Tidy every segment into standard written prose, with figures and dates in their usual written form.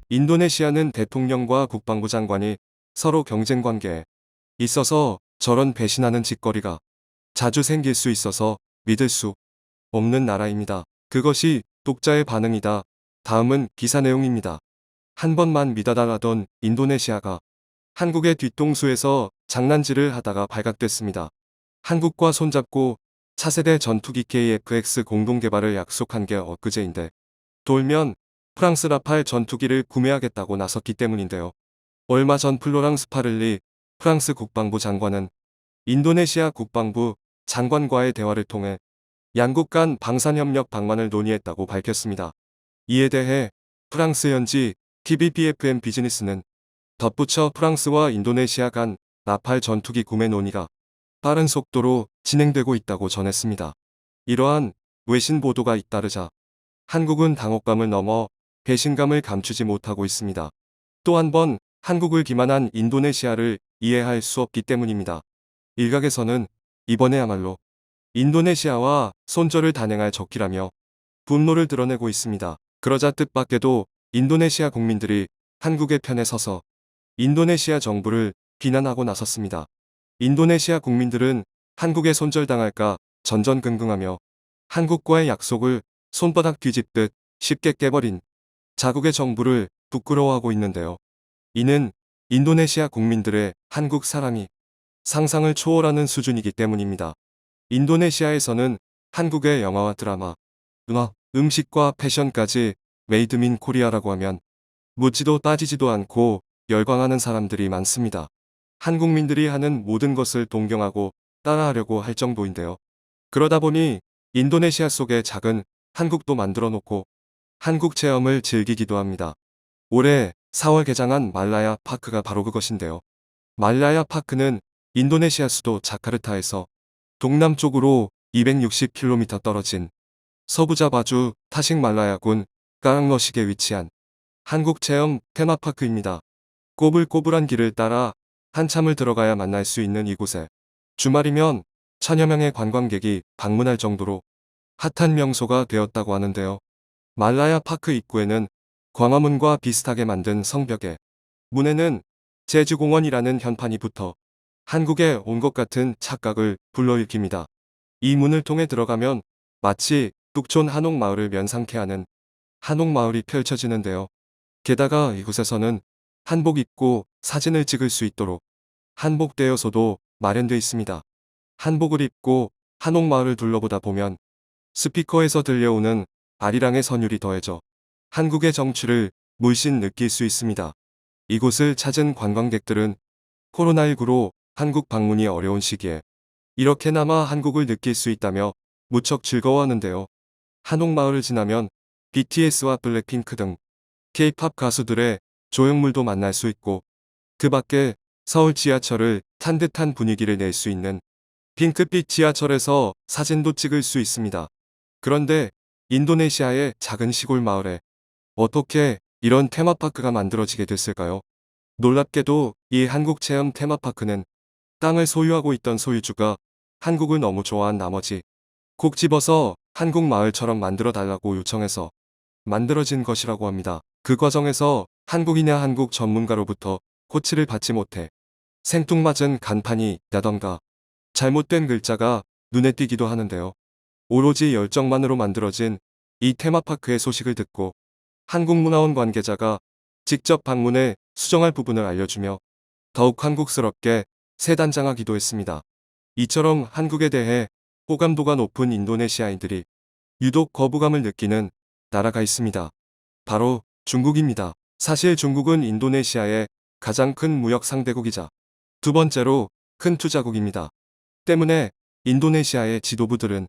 인도네시아는 대통령과 국방부 장관이 서로 경쟁 관계에 있어서 저런 배신하는 짓거리가 자주 생길 수 있어서 믿을 수 없는 나라입니다. 그것이 독자의 반응이다. 다음은 기사 내용입니다. 한 번만 믿어달라던 인도네시아가 한국의 뒤통수에서 장난질을 하다가 발각됐습니다. 한국과 손잡고 차세대 전투기 KF-X 공동 개발을 약속한 게 엊그제인데 돌면 프랑스 라팔 전투기를 구매하겠다고 나섰기 때문인데요. 얼마 전 플로랑스 파를리 프랑스 국방부 장관은 인도네시아 국방부 장관과의 대화를 통해 양국 간 방산협력 방만을 논의했다고 밝혔습니다. 이에 대해 프랑스 현지 TVBFM 비즈니스는 덧붙여 프랑스와 인도네시아 간 라팔 전투기 구매 논의가 빠른 속도로 진행되고 있다고 전했습니다. 이러한 외신 보도가 잇따르자 한국은 당혹감을 넘어 배신감을 감추지 못하고 있습니다. 또 한 번 한국을 기만한 인도네시아를 이해할 수 없기 때문입니다. 일각에서는 이번에야말로 인도네시아와 손절을 단행할 적기라며 분노를 드러내고 있습니다. 그러자 뜻밖에도 인도네시아 국민들이 한국의 편에 서서 인도네시아 정부를 비난하고 나섰습니다. 인도네시아 국민들은 한국에 손절당할까 전전긍긍하며 한국과의 약속을 손바닥 뒤집듯 쉽게 깨버린 자국의 정부를 부끄러워하고 있는데요. 이는 인도네시아 국민들의 한국 사랑이 상상을 초월하는 수준이기 때문입니다. 인도네시아에서는 한국의 영화와 드라마, 음악, 음식과 패션까지 메이드 인 코리아라고 하면 묻지도 따지지도 않고 열광하는 사람들이 많습니다. 한국민들이 하는 모든 것을 동경하고 따라하려고 할 정도인데요. 그러다 보니 인도네시아 속에 작은 한국도 만들어 놓고 한국 체험을 즐기기도 합니다. 올해 4월 개장한 말라야 파크가 바로 그것인데요. 말라야 파크는 인도네시아 수도 자카르타에서 동남쪽으로 260km 떨어진 서부자바주 타식말라야군 까랑러식에 위치한 한국 체험 테마파크입니다. 꼬불꼬불한 길을 따라 한참을 들어가야 만날 수 있는 이곳에 주말이면 천여 명의 관광객이 방문할 정도로 핫한 명소가 되었다고 하는데요. 말라야 파크 입구에는 광화문과 비슷하게 만든 성벽에 문에는 제주공원이라는 현판이 붙어 한국에 온 것 같은 착각을 불러일으킵니다. 이 문을 통해 들어가면 마치 뚝촌 한옥마을을 면상케 하는 한옥마을이 펼쳐지는데요. 게다가 이곳에서는 한복 입고 사진을 찍을 수 있도록 한복 대여소도 마련되어 있습니다. 한복을 입고 한옥마을을 둘러보다 보면 스피커에서 들려오는 아리랑의 선율이 더해져 한국의 정취를 물씬 느낄 수 있습니다. 이곳을 찾은 관광객들은 코로나19로 한국 방문이 어려운 시기에 이렇게나마 한국을 느낄 수 있다며 무척 즐거워하는데요. 한옥마을을 지나면 BTS와 블랙핑크 등 K-팝 가수들의 조형물도 만날 수 있고 그 밖에 서울 지하철을 탄 듯한 분위기를 낼 수 있는 핑크빛 지하철에서 사진도 찍을 수 있습니다. 그런데 인도네시아의 작은 시골 마을에 어떻게 이런 테마파크가 만들어지게 됐을까요? 놀랍게도 이 한국체험 테마파크는 땅을 소유하고 있던 소유주가 한국을 너무 좋아한 나머지 곡 집어서 한국 마을처럼 만들어 달라고 요청해서 만들어진 것이라고 합니다. 그 과정에서 한국이냐 한국 전문가로부터 코치를 받지 못해 생뚱맞은 간판이 있다던가 잘못된 글자가 눈에 띄기도 하는데요. 오로지 열정만으로 만들어진 이 테마파크의 소식을 듣고 한국문화원 관계자가 직접 방문해 수정할 부분을 알려주며 더욱 한국스럽게 세단장하기도 했습니다. 이처럼 한국에 대해 호감도가 높은 인도네시아인들이 유독 거부감을 느끼는 나라가 있습니다. 바로 중국입니다. 사실 중국은 인도네시아의 가장 큰 무역 상대국이자 두 번째로 큰 투자국입니다. 때문에 인도네시아의 지도부들은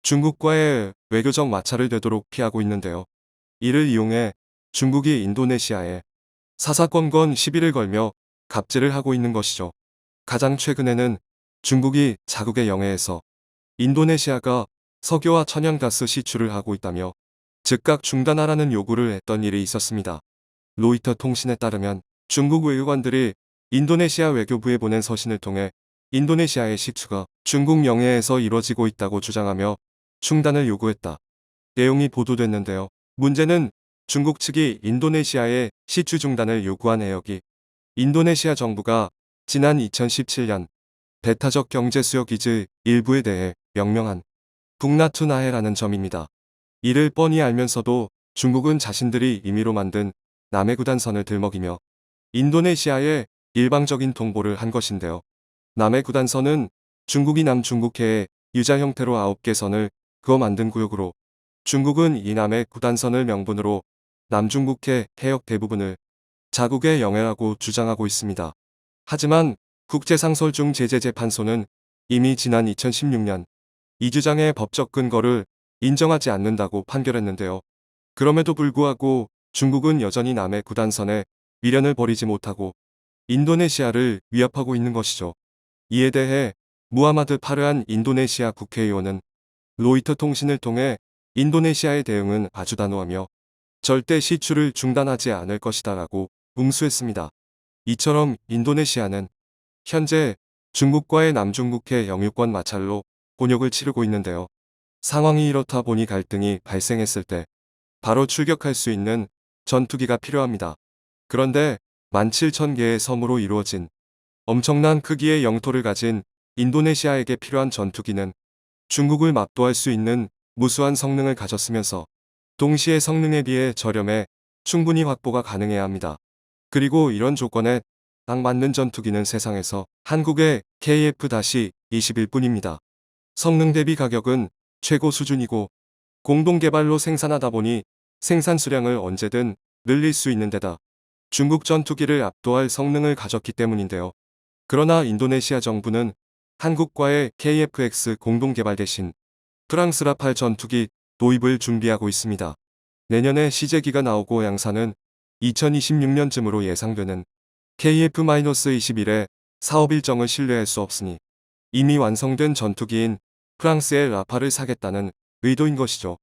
중국과의 외교적 마찰을 되도록 피하고 있는데요. 이를 이용해 중국이 인도네시아에 사사건건 시비를 걸며 갑질을 하고 있는 것이죠. 가장 최근에는 중국이 자국의 영해에서 인도네시아가 석유와 천연가스 시출을 하고 있다며 즉각 중단하라는 요구를 했던 일이 있었습니다. 로이터 통신에 따르면 중국 외교관들이 인도네시아 외교부에 보낸 서신을 통해 인도네시아의 시추가 중국 영해에서 이뤄지고 있다고 주장하며 중단을 요구했다. 내용이 보도됐는데요. 문제는 중국 측이 인도네시아에 시추 중단을 요구한 내역이 인도네시아 정부가 지난 2017년 배타적 경제수역 기지 일부에 대해 명명한 북나투나해라는 점입니다. 이를 뻔히 알면서도 중국은 자신들이 임의로 만든 남해구단선을 들먹이며 인도네시아에 일방적인 통보를 한 것인데요. 남해구단선은 중국이 남중국해에 유자 형태로 9개 선을 그어 만든 구역으로 중국은 이 남해구단선을 명분으로 남중국해 해역 대부분을 자국의 영해라고 주장하고 있습니다. 하지만 국제상설중재재재판소는 이미 지난 2016년 이 주장의 법적 근거를 인정하지 않는다고 판결했는데요. 그럼에도 불구하고 중국은 여전히 남해 구단선에 미련을 버리지 못하고 인도네시아를 위협하고 있는 것이죠. 이에 대해 무하마드 파르한 인도네시아 국회의원은 로이터 통신을 통해 인도네시아의 대응은 아주 단호하며 절대 시추를 중단하지 않을 것이다 라고 응수했습니다. 이처럼 인도네시아는 현재 중국과의 남중국해 영유권 마찰로 곤욕을 치르고 있는데요. 상황이 이렇다 보니 갈등이 발생했을 때 바로 출격할 수 있는 전투기가 필요합니다. 그런데 17,000개의 섬으로 이루어진 엄청난 크기의 영토를 가진 인도네시아에게 필요한 전투기는 중국을 압도할 수 있는 무수한 성능을 가졌으면서 동시에 성능에 비해 저렴해 충분히 확보가 가능해야 합니다. 그리고 이런 조건에 딱 맞는 전투기는 세상에서 한국의 KF-21뿐입니다. 성능 대비 가격은 최고 수준이고 공동개발로 생산하다 보니 생산 수량을 언제든 늘릴 수 있는 데다 중국 전투기를 압도할 성능을 가졌기 때문인데요. 그러나 인도네시아 정부는 한국과의 KF-X 공동개발 대신 프랑스 라팔 전투기 도입을 준비하고 있습니다. 내년에 시제기가 나오고 양산은 2026년쯤으로 예상되는 KF-21의 사업 일정을 신뢰할 수 없으니 이미 완성된 전투기인 프랑스의 라팔을 사겠다는 의도인 것이죠.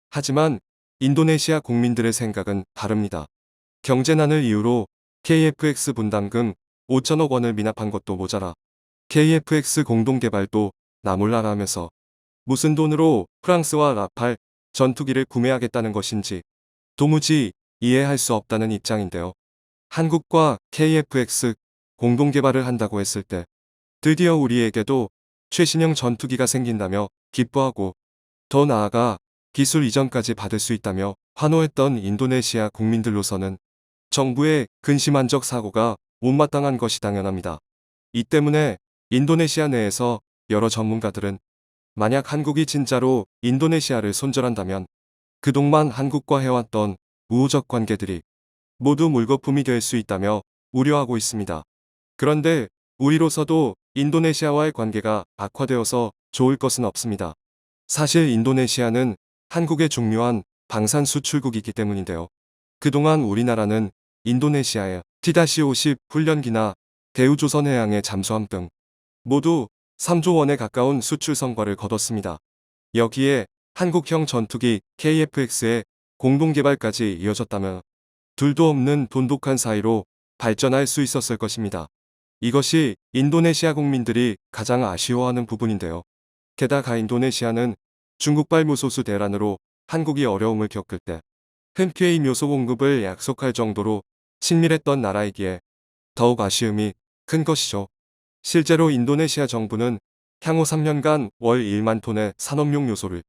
하지만 인도네시아 국민들의 생각은 다릅니다. 경제난을 이유로 KF-X 분담금 5천억 원을 미납한 것도 모자라 KF-X 공동개발도 나몰라라면서 무슨 돈으로 프랑스와 라팔 전투기를 구매하겠다는 것인지 도무지 이해할 수 없다는 입장인데요. 한국과 KF-X 공동개발을 한다고 했을 때 드디어 우리에게도 최신형 전투기가 생긴다며 기뻐하고 더 나아가 기술 이전까지 받을 수 있다며 환호했던 인도네시아 국민들로서는 정부의 근심안적 사고가 못마땅한 것이 당연합니다. 이 때문에 인도네시아 내에서 여러 전문가들은 만약 한국이 진짜로 인도네시아를 손절한다면 그동안 한국과 해왔던 우호적 관계들이 모두 물거품이 될 수 있다며 우려하고 있습니다. 그런데 우리로서도 인도네시아와의 관계가 악화되어서 좋을 것은 없습니다. 사실 인도네시아는 한국의 중요한 방산 수출국이기 때문인데요. 그동안 우리나라는 인도네시아의 T-50 훈련기나 대우조선해양의 잠수함 등 모두 3조 원에 가까운 수출 성과를 거뒀습니다. 여기에 한국형 전투기 KF-X의 공동개발까지 이어졌다면 둘도 없는 돈독한 사이로 발전할 수 있었을 것입니다. 이것이 인도네시아 국민들이 가장 아쉬워하는 부분인데요. 게다가 인도네시아는 중국발 묘소수 대란으로 한국이 어려움을 겪을 때 흔쾌히 묘소 공급을 약속할 정도로 친밀했던 나라이기에 더욱 아쉬움이 큰 것이죠. 실제로 인도네시아 정부는 향후 3년간 월 1만 톤의 산업용 묘소를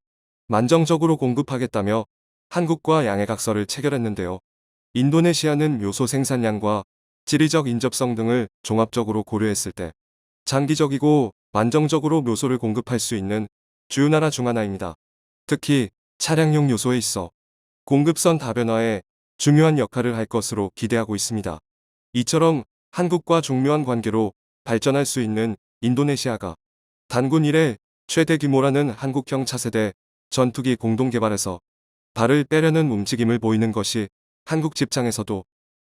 만정적으로 공급하겠다며 한국과 양해각서를 체결했는데요. 인도네시아는 묘소 생산량과 지리적 인접성 등을 종합적으로 고려했을 때 장기적이고 만정적으로 묘소를 공급할 수 있는 주요 나라 중 하나입니다. 특히 차량용 요소에 있어 공급선 다변화에 중요한 역할을 할 것으로 기대하고 있습니다. 이처럼 한국과 중묘한 관계로 발전할 수 있는 인도네시아가 단군 이래 최대 규모라는 한국형 차세대 전투기 공동개발에서 발을 빼려는 움직임을 보이는 것이 한국 입장에서도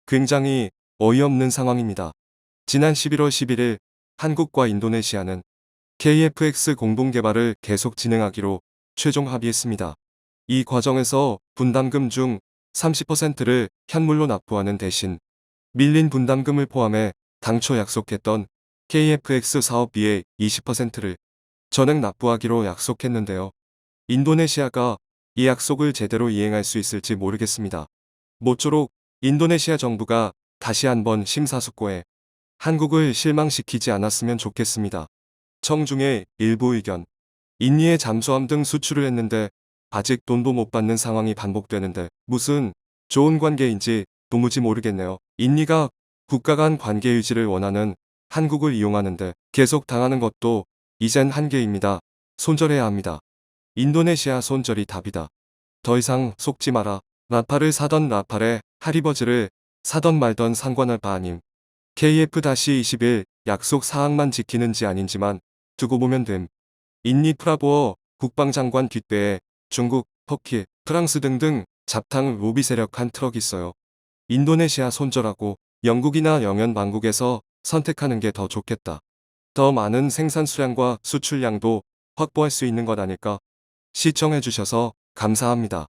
굉장히 어이없는 상황입니다. 지난 11월 11일 한국과 인도네시아는 KF-X 공동개발을 계속 진행하기로 최종 합의했습니다. 이 과정에서 분담금 중 30%를 현물로 납부하는 대신 밀린 분담금을 포함해 당초 약속했던 KF-X 사업비의 20%를 전액 납부하기로 약속했는데요. 인도네시아가 이 약속을 제대로 이행할 수 있을지 모르겠습니다. 모쪼록 인도네시아 정부가 다시 한번 심사숙고해 한국을 실망시키지 않았으면 좋겠습니다. 청중의 일부 의견. 인니의 잠수함 등 수출을 했는데 아직 돈도 못 받는 상황이 반복되는데 무슨 좋은 관계인지 도무지 모르겠네요. 인니가 국가 간 관계 유지를 원하는 한국을 이용하는데 계속 당하는 것도 이젠 한계입니다. 손절해야 합니다. 인도네시아 손절이 답이다. 더 이상 속지 마라. 라파를 사던 라팔에 하리버즈를 사던 말던 상관할 바 아님. KF-21 약속 사항만 지키는지 아닌지만 두고 보면 됨. 인니 프라보어 국방장관 뒷배에 중국, 터키, 프랑스 등등 잡탕 로비 세력 한 트럭 있어요. 인도네시아 손절하고 영국이나 영연 만국에서 선택하는 게 더 좋겠다. 더 많은 생산 수량과 수출량도 확보할 수 있는 것 아닐까? 시청해주셔서 감사합니다.